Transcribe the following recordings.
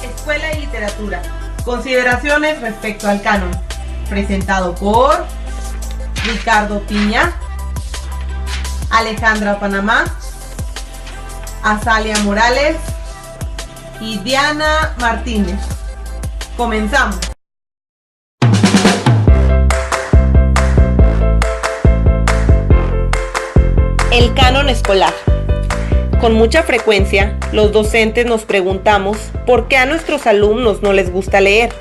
Escuela y literatura. Consideraciones respecto al canon. Presentado por Ricardo Piña, Alejandra Panamá, Azalia Morales y Diana Martínez. Comenzamos. El canon escolar. Con mucha frecuencia, los docentes nos preguntamos por qué a nuestros alumnos no les gusta leer,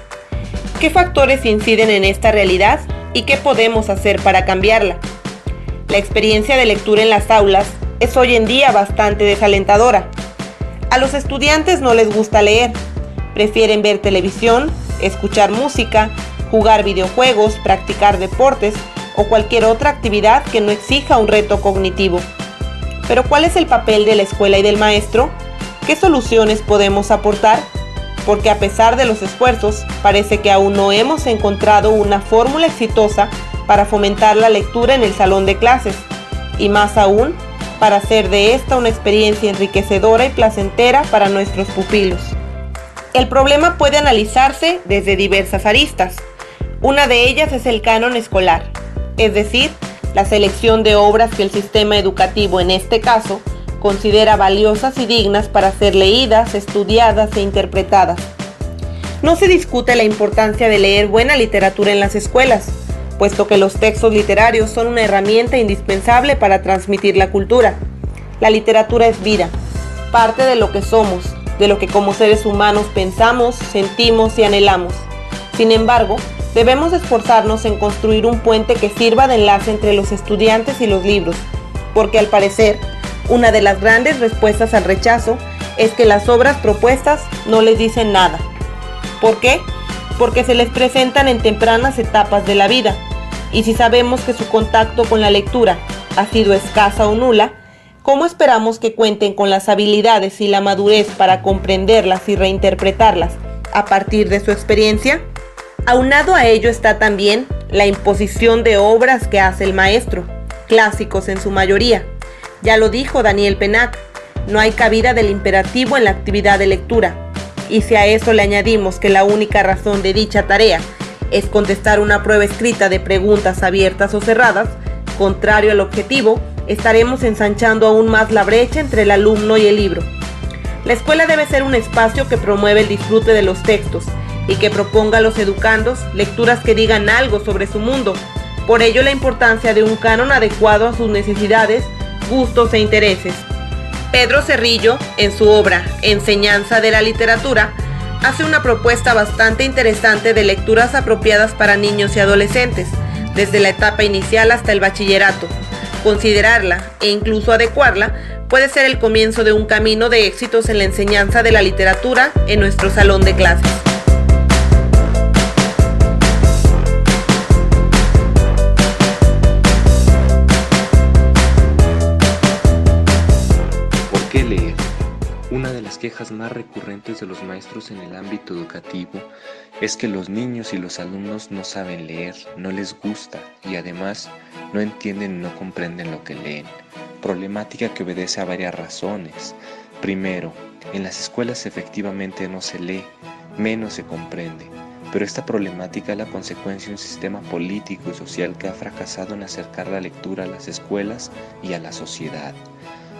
qué factores inciden en esta realidad y qué podemos hacer para cambiarla. La experiencia de lectura en las aulas es hoy en día bastante desalentadora. A los estudiantes no les gusta leer, prefieren ver televisión, escuchar música, jugar videojuegos, practicar deportes o cualquier otra actividad que no exija un reto cognitivo. Pero ¿cuál es el papel de la escuela y del maestro? ¿Qué soluciones podemos aportar? Porque a pesar de los esfuerzos, parece que aún no hemos encontrado una fórmula exitosa para fomentar la lectura en el salón de clases, y más aún, para hacer de esta una experiencia enriquecedora y placentera para nuestros pupilos. El problema puede analizarse desde diversas aristas. Una de ellas es el canon escolar, es decir, la selección de obras que el sistema educativo, en este caso, considera valiosas y dignas para ser leídas, estudiadas e interpretadas. No se discute la importancia de leer buena literatura en las escuelas, puesto que los textos literarios son una herramienta indispensable para transmitir la cultura. La literatura es vida, parte de lo que somos, de lo que como seres humanos pensamos, sentimos y anhelamos. Sin embargo, debemos esforzarnos en construir un puente que sirva de enlace entre los estudiantes y los libros, porque al parecer, una de las grandes respuestas al rechazo es que las obras propuestas no les dicen nada. ¿Por qué? Porque se les presentan en tempranas etapas de la vida, y si sabemos que su contacto con la lectura ha sido escasa o nula, ¿cómo esperamos que cuenten con las habilidades y la madurez para comprenderlas y reinterpretarlas a partir de su experiencia? Aunado a ello está también la imposición de obras que hace el maestro, clásicos en su mayoría. Ya lo dijo Daniel Pennac, no hay cabida del imperativo en la actividad de lectura. Y si a eso le añadimos que la única razón de dicha tarea es contestar una prueba escrita de preguntas abiertas o cerradas, contrario al objetivo, estaremos ensanchando aún más la brecha entre el alumno y el libro. La escuela debe ser un espacio que promueve el disfrute de los textos y que proponga a los educandos lecturas que digan algo sobre su mundo. Por ello la importancia de un canon adecuado a sus necesidades, gustos e intereses. Pedro Cerrillo, en su obra Enseñanza de la literatura, hace una propuesta bastante interesante de lecturas apropiadas para niños y adolescentes, desde la etapa inicial hasta el bachillerato. Considerarla e incluso adecuarla puede ser el comienzo de un camino de éxitos en la enseñanza de la literatura en nuestro salón de clases. ¿Qué leer? Una de las quejas más recurrentes de los maestros en el ámbito educativo es que los niños y los alumnos no saben leer, no les gusta y además no entienden y no comprenden lo que leen. Problemática que obedece a varias razones. Primero, en las escuelas efectivamente no se lee, menos se comprende. Pero esta problemática es la consecuencia de un sistema político y social que ha fracasado en acercar la lectura a las escuelas y a la sociedad.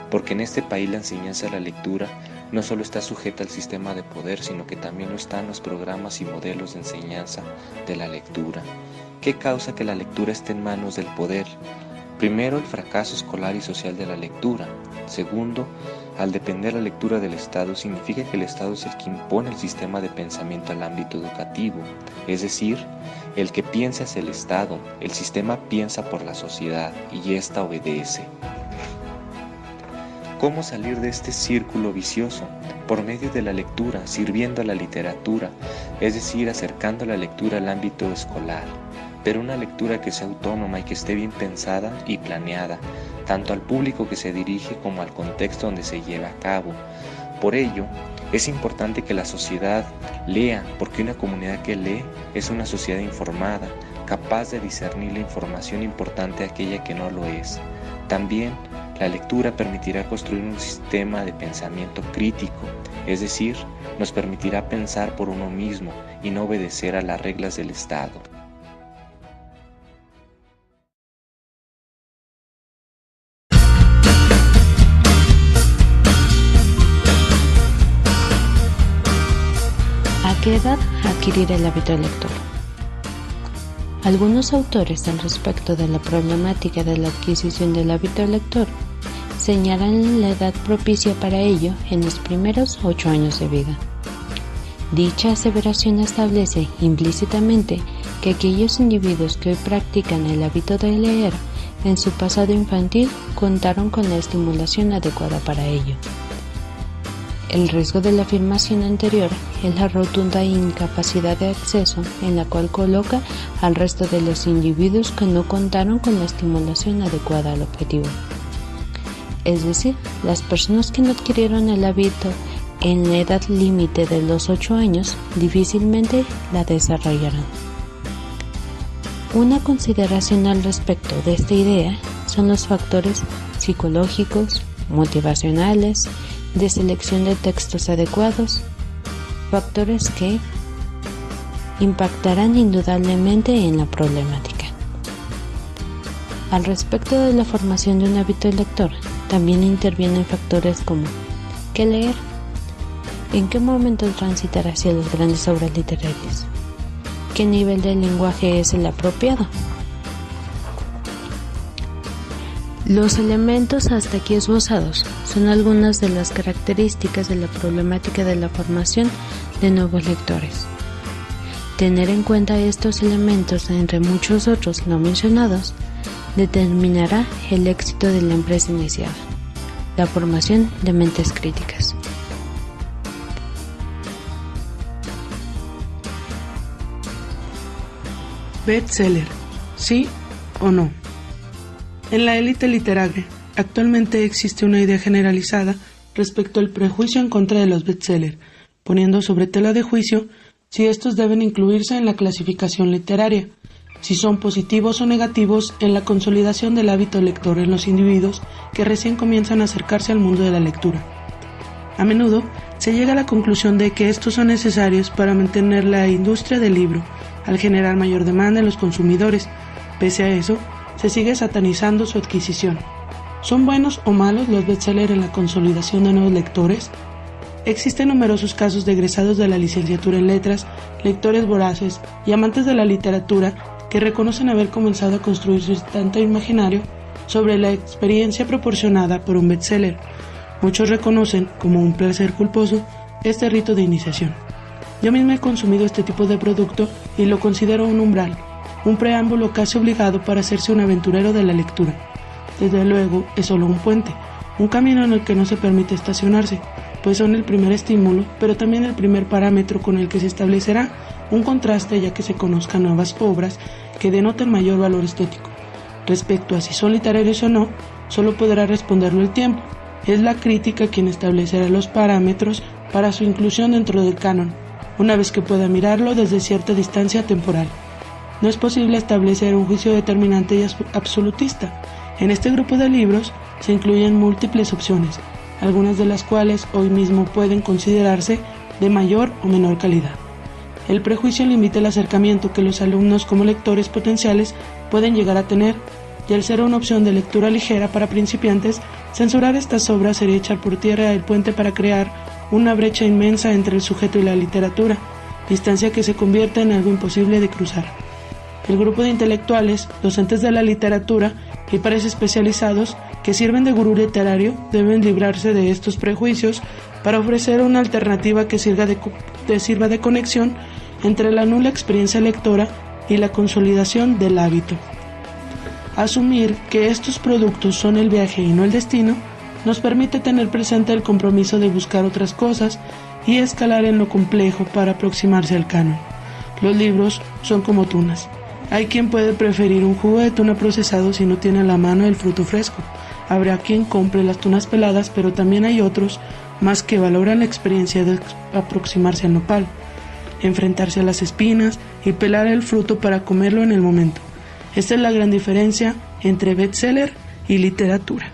Porque en este país la enseñanza de la lectura no solo está sujeta al sistema de poder, sino que también lo están los programas y modelos de enseñanza de la lectura. ¿Qué causa que la lectura esté en manos del poder? Primero, el fracaso escolar y social de la lectura. Segundo, al depender la lectura del Estado, significa que el Estado es el que impone el sistema de pensamiento al ámbito educativo. Es decir, el que piensa es el Estado, el sistema piensa por la sociedad y ésta obedece. ¿Cómo salir de este círculo vicioso? Por medio de la lectura, sirviendo a la literatura, es decir, acercando la lectura al ámbito escolar, pero una lectura que sea autónoma y que esté bien pensada y planeada, tanto al público que se dirige como al contexto donde se lleva a cabo. Por ello, es importante que la sociedad lea, porque una comunidad que lee es una sociedad informada, capaz de discernir la información importante de aquella que no lo es. También, la lectura permitirá construir un sistema de pensamiento crítico, es decir, nos permitirá pensar por uno mismo y no obedecer a las reglas del Estado. ¿A qué edad adquirir el hábito lector? Algunos autores al respecto de la problemática de la adquisición del hábito lector señalan la edad propicia para ello en los primeros 8 años de vida. Dicha aseveración establece implícitamente que aquellos individuos que hoy practican el hábito de leer en su pasado infantil contaron con la estimulación adecuada para ello. El riesgo de la afirmación anterior es la rotunda incapacidad de acceso en la cual coloca al resto de los individuos que no contaron con la estimulación adecuada al objetivo. Es decir, las personas que no adquirieron el hábito en la edad límite de los 8 años difícilmente la desarrollarán. Una consideración al respecto de esta idea son los factores psicológicos, motivacionales, de selección de textos adecuados, factores que impactarán indudablemente en la problemática. Al respecto de la formación de un hábito lector, también intervienen factores como ¿qué leer? ¿En qué momento transitar hacia las grandes obras literarias? ¿Qué nivel de lenguaje es el apropiado? Los elementos hasta aquí esbozados son algunas de las características de la problemática de la formación de nuevos lectores. Tener en cuenta estos elementos, entre muchos otros no mencionados, determinará el éxito de la empresa iniciada, la formación de mentes críticas. Bestseller, ¿sí o no? En la élite literaria, actualmente existe una idea generalizada respecto al prejuicio en contra de los bestsellers, poniendo sobre tela de juicio si estos deben incluirse en la clasificación literaria, si son positivos o negativos en la consolidación del hábito lector en los individuos que recién comienzan a acercarse al mundo de la lectura. A menudo se llega a la conclusión de que estos son necesarios para mantener la industria del libro, al generar mayor demanda en los consumidores. Pese a eso, se sigue satanizando su adquisición. ¿Son buenos o malos los bestsellers en la consolidación de nuevos lectores? Existen numerosos casos de egresados de la licenciatura en letras, lectores voraces y amantes de la literatura que reconocen haber comenzado a construir su estante imaginario sobre la experiencia proporcionada por un bestseller. Muchos reconocen como un placer culposo este rito de iniciación. Yo mismo he consumido este tipo de producto y lo considero un umbral, un preámbulo casi obligado para hacerse un aventurero de la lectura. Desde luego, es solo un puente, un camino en el que no se permite estacionarse, pues son el primer estímulo, pero también el primer parámetro con el que se establecerá un contraste ya que se conozcan nuevas obras que denoten mayor valor estético. Respecto a si son literarios o no, solo podrá responderlo el tiempo. Es la crítica quien establecerá los parámetros para su inclusión dentro del canon, una vez que pueda mirarlo desde cierta distancia temporal. No es posible establecer un juicio determinante y absolutista. En este grupo de libros se incluyen múltiples opciones, algunas de las cuales hoy mismo pueden considerarse de mayor o menor calidad. El prejuicio limita el acercamiento que los alumnos como lectores potenciales pueden llegar a tener, y al ser una opción de lectura ligera para principiantes, censurar estas obras sería echar por tierra el puente para crear una brecha inmensa entre el sujeto y la literatura, distancia que se convierte en algo imposible de cruzar. El grupo de intelectuales, docentes de la literatura y pares especializados que sirven de gurú literario deben librarse de estos prejuicios para ofrecer una alternativa que sirva de conexión entre la nula experiencia lectora y la consolidación del hábito. Asumir que estos productos son el viaje y no el destino nos permite tener presente el compromiso de buscar otras cosas y escalar en lo complejo para aproximarse al canon. Los libros son como tunas. Hay quien puede preferir un jugo de tuna procesado si no tiene a la mano el fruto fresco. Habrá quien compre las tunas peladas, pero también hay otros más que valoran la experiencia de aproximarse al nopal, enfrentarse a las espinas y pelar el fruto para comerlo en el momento. Esta es la gran diferencia entre bestseller y literatura.